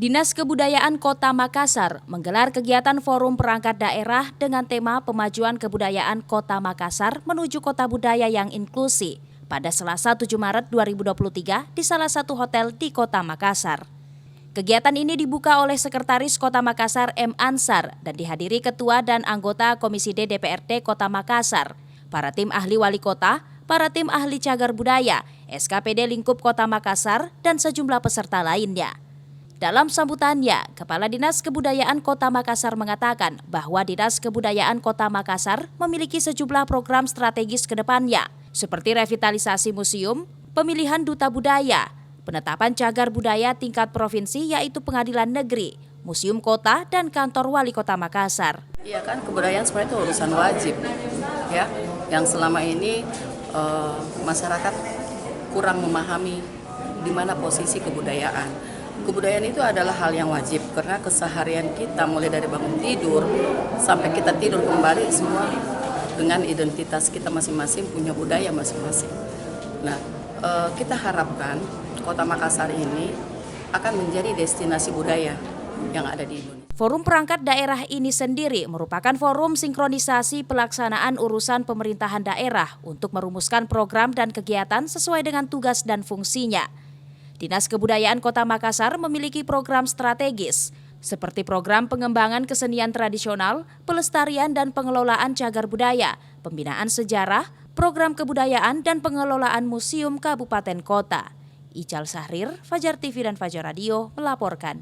Dinas Kebudayaan Kota Makassar menggelar kegiatan Forum Perangkat Daerah dengan tema Pemajuan Kebudayaan Kota Makassar menuju Kota Budaya yang Inklusi pada Selasa 7 Maret 2023 di salah satu hotel di Kota Makassar. Kegiatan ini dibuka oleh Sekretaris Kota Makassar M. Ansar dan dihadiri Ketua dan anggota Komisi D DPRD Kota Makassar, para tim ahli wali kota, para tim ahli cagar budaya, SKPD Lingkup Kota Makassar, dan sejumlah peserta lainnya. Dalam sambutannya, Kepala Dinas Kebudayaan Kota Makassar mengatakan bahwa Dinas Kebudayaan Kota Makassar memiliki sejumlah program strategis ke depannya, seperti revitalisasi museum, pemilihan duta budaya, penetapan cagar budaya tingkat provinsi yaitu Pengadilan Negeri, Museum Kota, dan Kantor Wali Kota Makassar. Iya kan, kebudayaan sebenarnya itu urusan wajib, ya, yang selama ini masyarakat kurang memahami di mana posisi kebudayaan. Kebudayaan itu adalah hal yang wajib karena keseharian kita mulai dari bangun tidur sampai kita tidur kembali semua dengan identitas kita masing-masing, punya budaya masing-masing. Nah, kita harapkan Kota Makassar ini akan menjadi destinasi budaya yang ada di Indonesia. Forum Perangkat Daerah ini sendiri merupakan forum sinkronisasi pelaksanaan urusan pemerintahan daerah untuk merumuskan program dan kegiatan sesuai dengan tugas dan fungsinya. Dinas Kebudayaan Kota Makassar memiliki program strategis, seperti program pengembangan kesenian tradisional, pelestarian dan pengelolaan cagar budaya, pembinaan sejarah, program kebudayaan dan pengelolaan museum kabupaten kota. Ical Sahrir, Fajar TV dan Fajar Radio melaporkan.